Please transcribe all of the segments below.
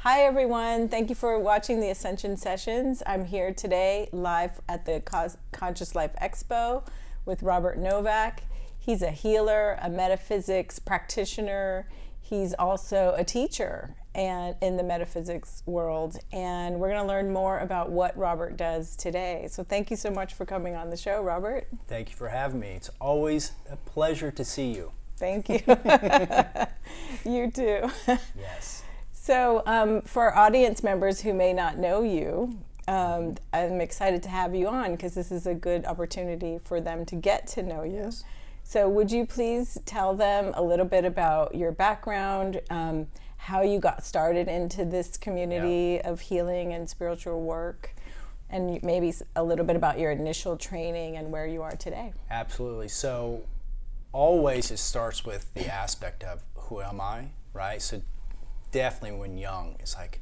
Hi everyone, thank you for watching the Ascension Sessions. I'm here today live at the Conscious Life Expo with Robert Novak. He's a healer, a metaphysics practitioner. He's also a teacher and in the metaphysics world, and we're going to learn more about what Robert does today. So thank you so much for coming on the show, Robert. Thank you for having me. It's always a pleasure to see you. Thank you. You too. Yes. So for our audience members who may not know you, I'm excited to have you on because this is a good opportunity for them to get to know you. Yes. So would you please tell them a little bit about your background, how you got started into this community of healing and spiritual work, and maybe a little bit about your initial training and where you are today? Absolutely. So always it starts with the aspect of who am I, right? So definitely when young, it's like,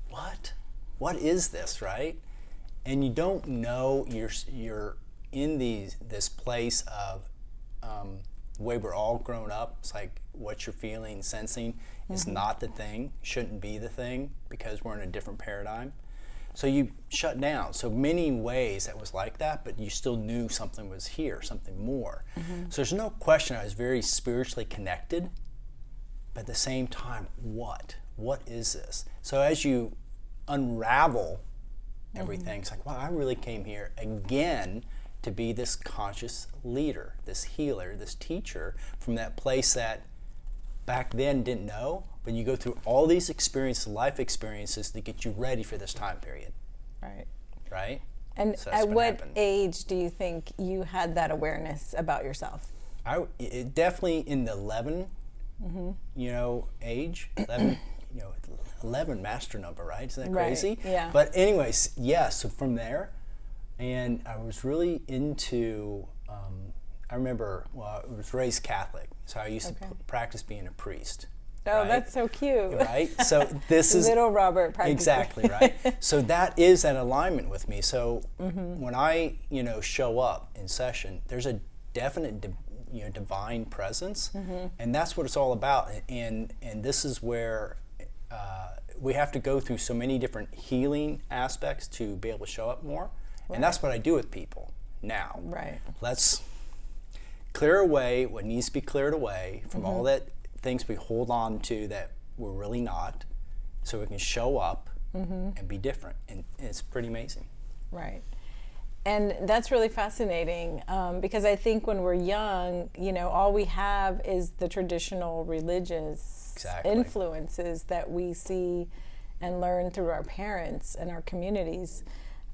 what is this, right? And you don't know you're in this place of the way we're all grown up. It's like what you're feeling, sensing is not the thing, shouldn't be the thing because we're in a different paradigm. So you shut down. So many ways that was like that, but you still knew something was here, something more. So there's no question I was very spiritually connected, but at the same time, what is this? So as you unravel everything, it's like, wow, I really came here again to be this conscious leader, this healer, this teacher from that place that back then didn't know, but you go through all these experiences, life experiences to get you ready for this time period. Right. Right? And So at that's what happened. age do you think you had that awareness about yourself? It definitely in the 11, age, 11, 11 master number, right? Isn't that crazy? Right, yeah. But anyways, yes, so from there, and I was really into, I remember, I was raised Catholic, so I used to practice being a priest. Oh, right? that's so cute. Right? So this is... Little Robert practicing. Exactly, right? So that is an alignment with me. So when I, show up in session, there's a definite divine presence, and that's what it's all about. And this is where we have to go through so many different healing aspects to be able to show up more. Right. And that's what I do with people now. Right. Let's clear away what needs to be cleared away from all that things we hold on to that we're really not, so we can show up and be different. And it's pretty amazing. Right. And that's really fascinating because I think when we're young, all we have is the traditional religious influences that we see and learn through our parents and our communities.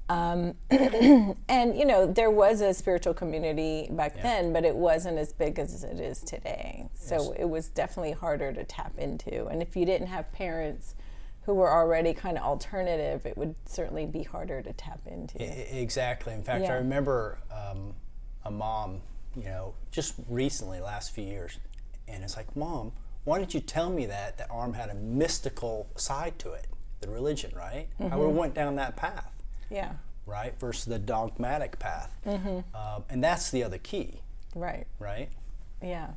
And, there was a spiritual community back then, but it wasn't as big as it is today. So it was definitely harder to tap into. And if you didn't have parents who were already kind of alternative, it would certainly be harder to tap into. Exactly. In fact, I remember a mom, just recently, last few years, and it's like, Mom, why didn't you tell me that arm had a mystical side to it, the religion, right? I would have went down that path. Yeah. Right? Versus the dogmatic path. And that's the other key. Right. Right? Yeah.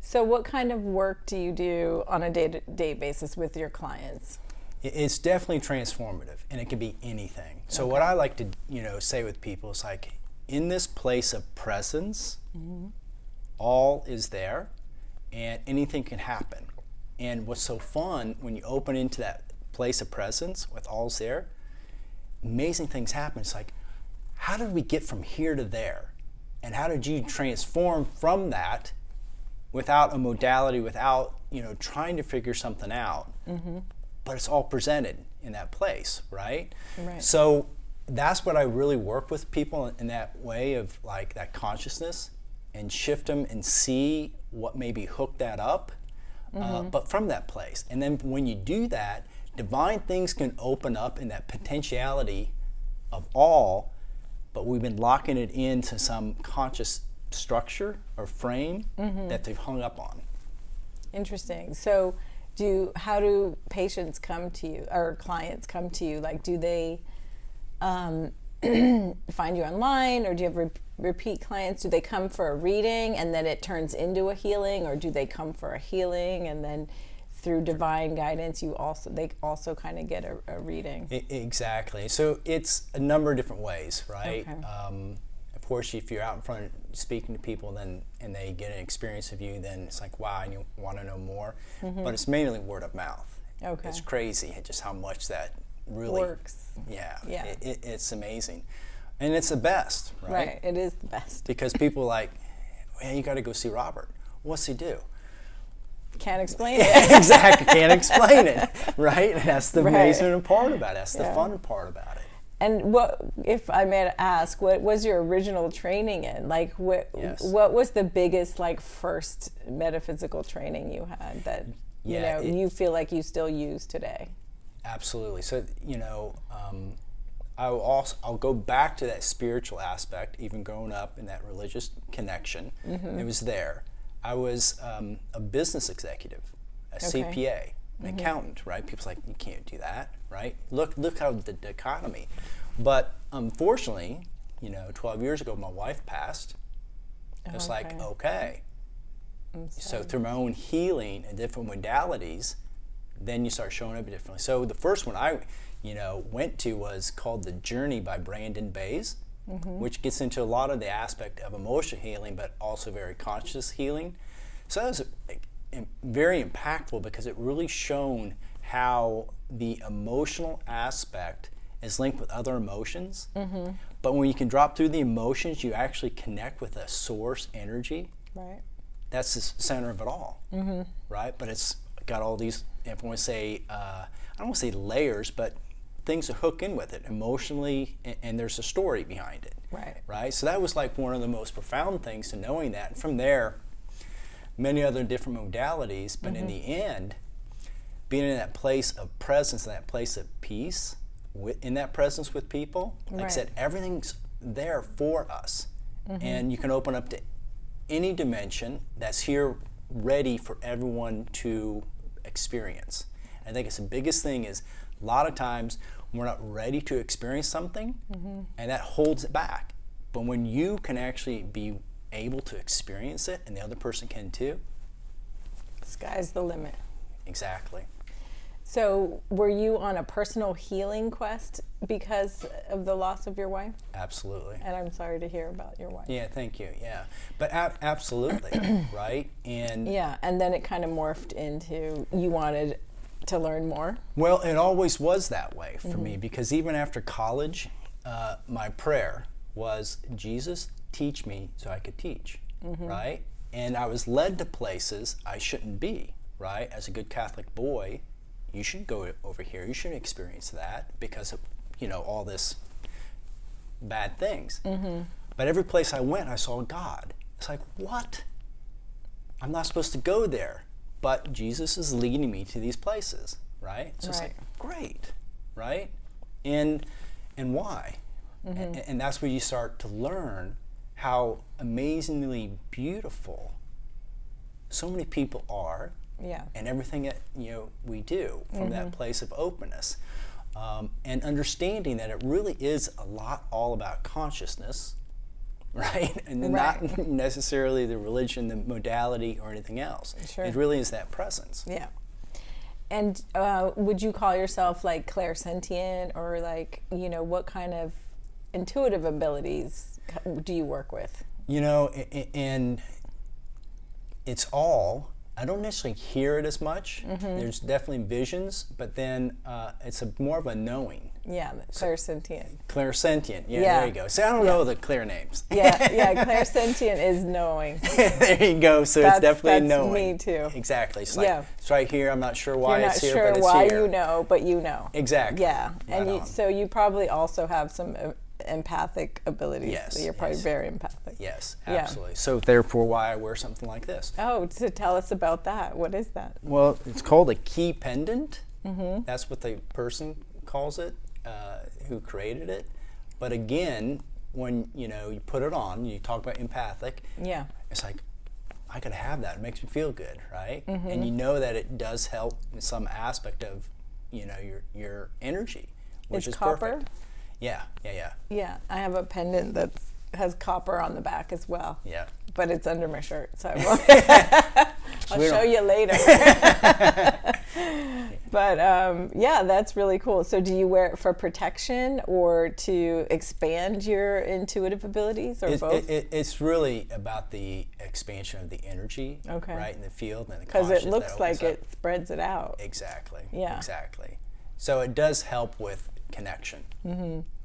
So what kind of work do you do on a day-to-day basis with your clients? It's definitely transformative, and it can be anything. So what I like to, say with people is like, in this place of presence, all is there, and anything can happen. And what's so fun when you open into that place of presence with all's there, amazing things happen. It's like, how did we get from here to there? And how did you transform from that without a modality, without, trying to figure something out? But it's all presented in that place, right? Right. So that's what I really work with people in that way of like that consciousness and shift them and see what maybe hooked that up, but from that place. And then when you do that, divine things can open up in that potentiality of all, but we've been locking it into some conscious structure or frame that they've hung up on. Interesting. So how do patients come to you or clients come to you? Like, do they find you online, or do you have repeat clients? Do they come for a reading and then it turns into a healing, or do they come for a healing and then through divine guidance, they also kind of get a reading. Exactly. So it's a number of different ways, right? Okay. Of course, if you're out in front speaking to people, and they get an experience of you, then it's like, wow, and you want to know more. But it's mainly word of mouth. Okay. It's crazy just how much that really works. Yeah. Yeah. It's amazing, and it's the best, right? Right. It is the best. Because people are like, well, you got to go see Robert. What's he do? Can't explain it. Exactly. Can't explain it, right? And that's the Right. amazing part about it. That's the Yeah. fun part about it. And what, if I may ask, what was your original training in? Like, Yes. what was the biggest, like, first metaphysical training you had that, you feel like you still use today? Absolutely. So, I'll go back to that spiritual aspect, even growing up in that religious connection. It was there. I was a business executive, a CPA, an accountant, right? People's like, you can't do that, right? Look how the economy. But unfortunately, 12 years ago, my wife passed. It's like, okay. So through my own healing and different modalities, then you start showing up differently. So the first one I, went to was called The Journey by Brandon Bays, which gets into a lot of the aspect of emotional healing, but also very conscious healing. So that was very impactful because it really shown how the emotional aspect is linked with other emotions. But when you can drop through the emotions, you actually connect with a source energy. Right. That's the center of it all, right? But it's got all these, if I want to say, I don't want to say layers, but things that hook in with it emotionally, and there's a story behind it. Right. So that was like one of the most profound things to knowing that. And from there, many other different modalities, but in the end, being in that place of presence, in that place of peace, in that presence with people, like I said, everything's there for us. And you can open up to any dimension that's here ready for everyone to experience. I think it's the biggest thing is a lot of times we're not ready to experience something, and that holds it back. But when you can actually be able to experience it, and the other person can too, Sky's the limit. Exactly. So were you on a personal healing quest because of the loss of your wife? Absolutely. And I'm sorry to hear about your wife. Yeah, thank you. Yeah, but absolutely, right? And yeah, and then it kind of morphed into you wanted to learn more. Well, it always was that way for me, because even after college, my prayer was, Jesus, teach me so I could teach, right? And I was led to places I shouldn't be, right? As a good Catholic boy, you shouldn't go over here. You shouldn't experience that because of, all this bad things. But every place I went, I saw God. It's like, what? I'm not supposed to go there. But Jesus is leading me to these places, right? So it's like, great, right? And why? And that's where you start to learn how amazingly beautiful so many people are. Yeah. And everything that we do from that place of openness, and understanding that it really is a lot all about consciousness, right? And not necessarily the religion, the modality, or anything else. Sure. It really is that presence. Yeah. And would you call yourself like clairsentient, or like, what kind of intuitive abilities do you work with? And it's all, I don't necessarily hear it as much. There's definitely visions, but then it's more of a knowing. Yeah, clairsentient. Clairsentient, there you go. See, I don't know the clear names. Yeah, clairsentient is knowing. There you go. So it's definitely knowing. That's me too. Exactly. It's like, it's right here. I'm not sure why You're it's not here, sure but it's why here. you know, but you know. Exactly. Yeah, and Right on. so you probably also have some empathic abilities. Yes, You're probably yes. very empathic. Yes, Yeah. absolutely. So therefore, why I wear something like this. Oh, to tell us about that. What is that? Well, it's called a key pendant. That's what the person calls it, who created it. But again, when you put it on, you talk about empathic. Yeah. It's like, I gotta have that. It makes me feel good, right? And you know that it does help in some aspect of, your energy, which It's is copper? perfect. Yeah. Yeah, I have a pendant that has copper on the back as well. Yeah. But it's under my shirt, so I won't. I'll show you later. But yeah, that's really cool. So do you wear it for protection or to expand your intuitive abilities, or both? It's really about the expansion of the energy, Okay. right, in the field and the Because it consciousness looks that like opens it spreads it out. Exactly. Yeah. Exactly. So it does help with connection,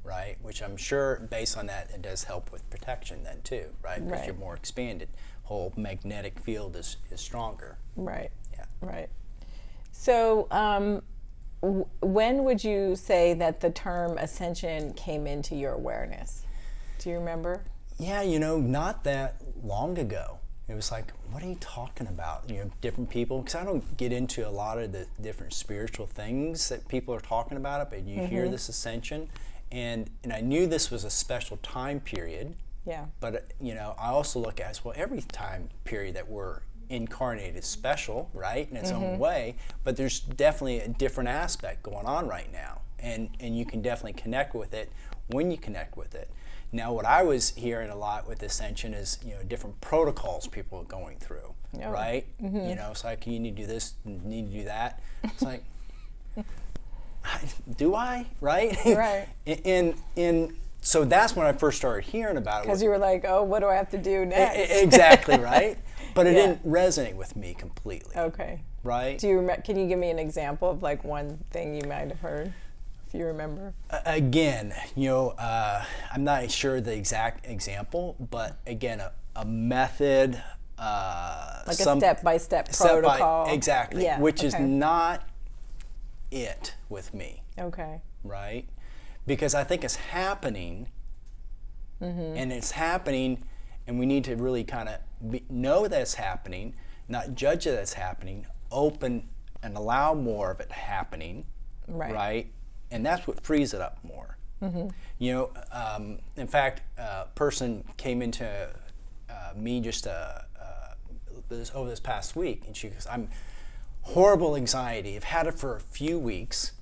right? Which I'm sure, based on that, it does help with protection then too, right? Because Right. you're more expanded. Whole magnetic field is stronger. Right. Yeah. Right. So when would you say that the term ascension came into your awareness? Do you remember? Yeah, not that long ago. It was like, what are you talking about? Different people, because I don't get into a lot of the different spiritual things that people are talking about it, but you hear this ascension, and I knew this was a special time period. Yeah. But I also look at it as, well, every time period that we're incarnated is special, right, in its own way. But there's definitely a different aspect going on right now, and you can definitely connect with it when you connect with it. Now, what I was hearing a lot with Ascension is, different protocols people are going through, right? It's like, you need to do this, you need to do that. It's like, do I? Right? Right. And so that's when I first started hearing about it. Because you were like, oh, what do I have to do next? Exactly, right? But it Yeah. didn't resonate with me completely. Okay. Right? Can you give me an example of like one thing you might have heard, if you remember? Again, I'm not sure the exact example, but again, a method, Like a step-by-step protocol. Exactly, Yeah, which is okay. not it with me, Okay. right? Because I think it's happening, and it's happening, and we need to really kind of know that it's happening, not judge that it's happening, open and allow more of it happening, right? And that's what frees it up more. In fact, a person came into me just over this past week, and she goes, "I'm horrible anxiety. I've had it for a few weeks,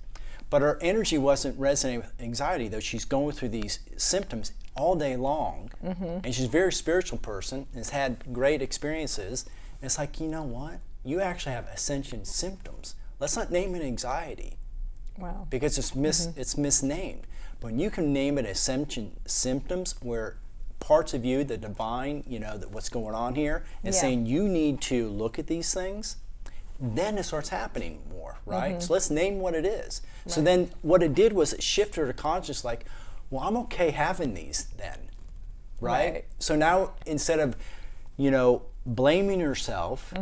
but her energy wasn't resonating with anxiety, though she's going through these symptoms all day long, and she's a very spiritual person and has had great experiences. And it's like, you know what? You actually have ascension symptoms. Let's not name it anxiety." Wow. Because it's misnamed. But when you can name it ascension symptoms, where parts of you, the divine, that what's going on here, is saying you need to look at these things, then it starts happening more, right? So let's name what it is. So then what it did was it shifted her conscious, like, well, I'm okay having these then, right? So now instead of, blaming yourself,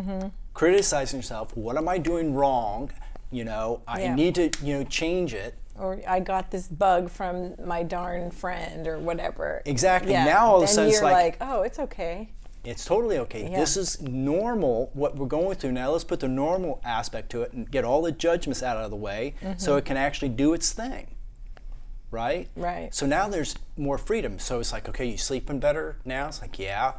criticizing yourself, what am I doing wrong? I need to, change it. Or I got this bug from my darn friend or whatever. Exactly. Yeah. Now all of a Then sudden it's you're like, oh, it's okay. it's totally okay. Yeah. This is normal, what we're going through now. Let's put the normal aspect to it and get all the judgments out of the way so it can actually do its thing. Right? Right. So now there's more freedom. So it's like, okay, you sleeping better now? It's like, yeah.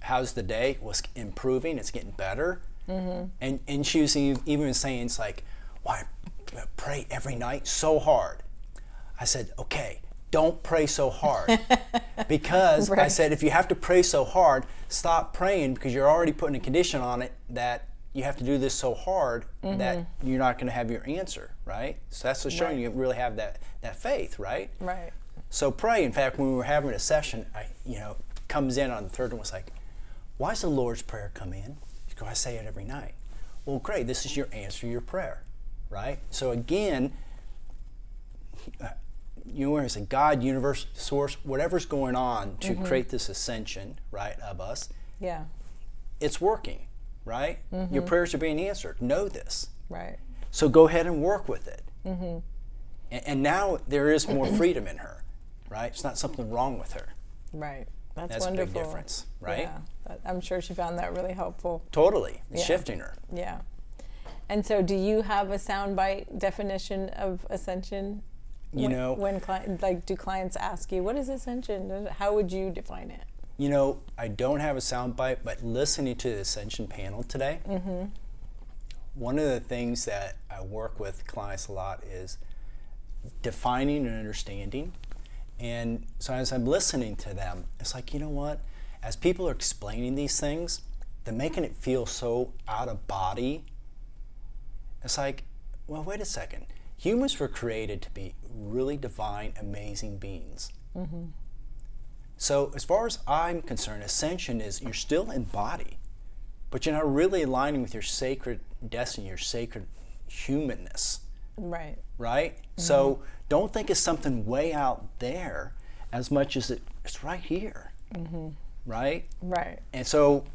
How's the day? Well, it's improving. It's getting better. And she was even saying, it's like, why pray every night so hard? I said, okay, don't pray so hard. Because I said, if you have to pray so hard, stop praying, because you're already putting a condition on it that you have to do this so hard that you're not going to have your answer, right? So that's just showing you really have that faith, right? Right. So pray. In fact, when we were having a session, comes in on the third one, was like, why does the Lord's Prayer come in? Because I say it every night. Well, great, this is your answer to your prayer, right? So again, it's a God, universe, source, whatever's going on to create this ascension, right, of us. Yeah. It's working, right? Your prayers are being answered. Know this. Right. So go ahead and work with it. And now there is more freedom in her, right? It's not something wrong with her. Right. That's a wonderful. big difference, right? Yeah. I'm sure she found that really helpful. Totally. It's shifting her. Yeah. And so do you have a soundbite definition of ascension? When do clients ask you, what is ascension? How would you define it? I don't have a soundbite, but listening to the Ascension panel today, one of the things that I work with clients a lot is defining and understanding. And so as I'm listening to them, it's like, you know what? As people are explaining these things, they're making it feel so out of body. It's like, well, wait a second. Humans were created to be really divine, amazing beings. Mm-hmm. So as far as I'm concerned, ascension is you're still in body, but you're not really aligning with your sacred destiny, your sacred humanness. Right. Right? Mm-hmm. So don't think it's something way out there as much as it's right here. Mm-hmm. Right? Right. And so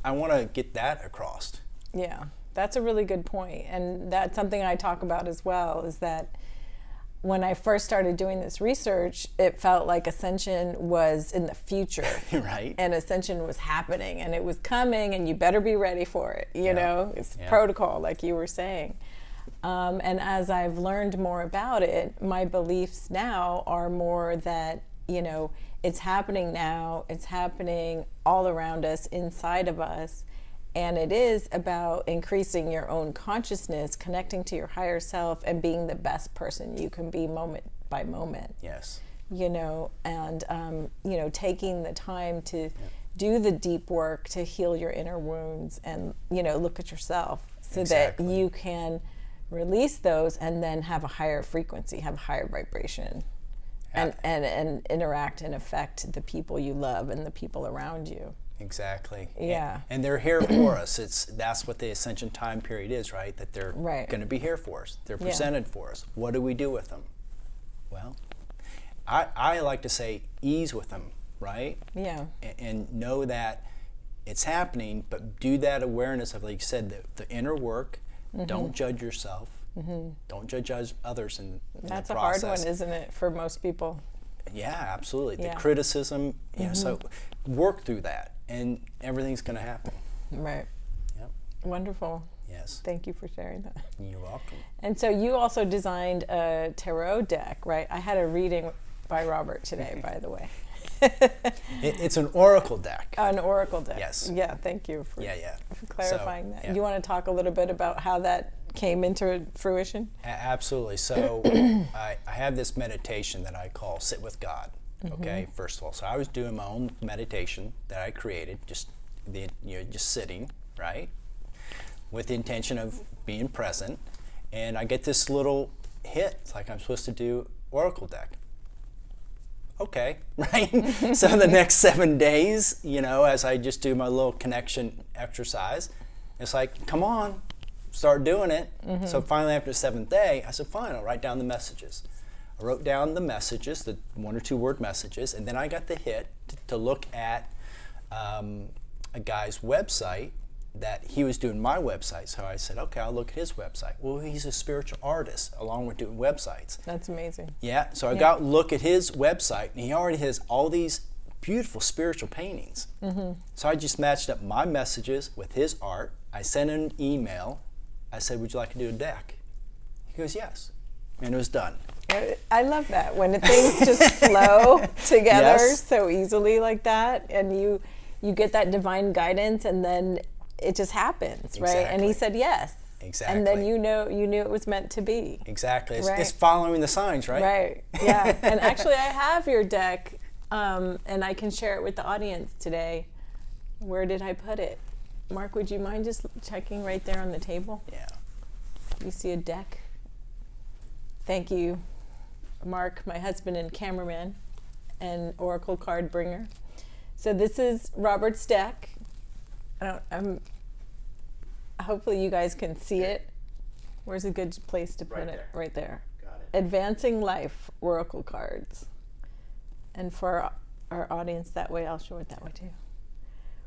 I want to get that across. Yeah, that's a really good point. And that's something I talk about as well, is that when I first started doing this research, it felt like ascension was in the future. Right. And ascension was happening and it was coming and you better be ready for it. You know, it's protocol, like you were saying. And as I've learned more about it, my beliefs now are more that, you know, it's happening now, it's happening all around us, inside of us. And it is about increasing your own consciousness, connecting to your higher self, and being the best person you can be moment by moment. Yes. You know, and, you know, taking the time to do the deep work to heal your inner wounds and, you know, look at yourself so that you can release those and then have a higher frequency, have a higher vibration, and interact and affect the people you love and the people around you. Exactly. Yeah. And they're here for us. That's what the ascension time period is, right? That they're going to be here for us. They're presented for us. What do we do with them? Well, I like to say ease with them, right? Yeah. And know that it's happening, but do that awareness of, like you said, the inner work. Mm-hmm. Don't judge yourself. Mm-hmm. Don't judge others in That's the process. a hard one, isn't it, for most people? Yeah, absolutely. Yeah. The criticism, you know, so work through that. And everything's going to happen. Right. Yep. Wonderful. Yes. Thank you for sharing that. You're welcome. And so you also designed a tarot deck, right? I had a reading by Robert today, by the way. It's an oracle deck. An oracle deck. Yes. Yeah, thank you for clarifying that. Yeah. You want to talk a little bit about how that came into fruition? Absolutely. So I have this meditation that I call Sit with God. Okay, first of all, so I was doing my own meditation that I created, just sitting, right, with the intention of being present, and I get this little hit. It's like I'm supposed to do oracle deck. Okay, right. So the next 7 days, you know, as I just do my little connection exercise, it's like, come on, start doing it. Mm-hmm. So finally, after the 7th day, I said, fine, I'll write down the messages. I wrote down the messages, the 1 or 2 word messages, and then I got the hit to look at a guy's website that he was doing my website. So I said, okay, I'll look at his website. Well, he's a spiritual artist along with doing websites. That's amazing. Yeah, so I got look at his website, and he already has all these beautiful spiritual paintings. Mm-hmm. So I just matched up my messages with his art. I sent him an email. I said, would you like to do a deck? He goes, yes. And it was done. I love that when things just flow together so easily like that, and you get that divine guidance, and then it just happens, right? And he said yes. Exactly. And then you knew it was meant to be. Exactly. Right. It's following the signs, right? Right. Yeah. And actually, I have your deck, and I can share it with the audience today. Where did I put it? Mark, would you mind just checking right there on the table? Yeah. You see a deck? Thank you, Mark, my husband and cameraman and oracle card bringer. So this is Robert's deck. Hopefully you guys can see it. Where's a good place to put it? Right there. Got it. Advancing Life oracle cards. And for our audience that way, I'll show it that way too.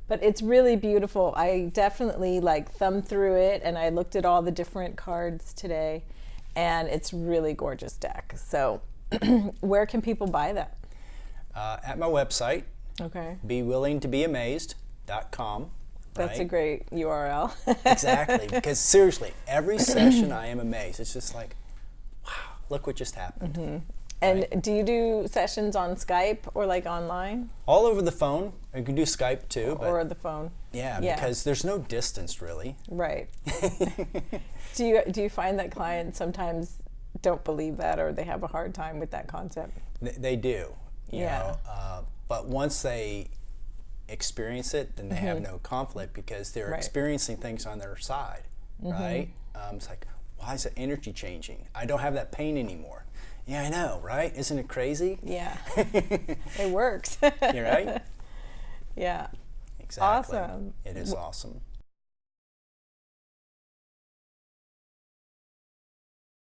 But it's really beautiful. I definitely thumbed through it, and I looked at all the different cards today, and it's really gorgeous deck. So where can people buy that? At my website, bewillingtobeamazed.com. That's a great URL. Exactly, because seriously, every session I am amazed. It's just like, wow, look what just happened. Mm-hmm. And do you do sessions on Skype or online? All over the phone. You can do Skype too. Or the phone. Yeah, because there's no distance really. Right. Do you find that clients sometimes don't believe that, or they have a hard time with that concept? They do. You know, but once they experience it, then they have no conflict because they're Right. experiencing things on their side, right? It's like, why is the energy changing? I don't have that pain anymore. Yeah, I know, right? Isn't it crazy? Yeah. It works. You're right? Yeah. Exactly. Awesome. It is awesome.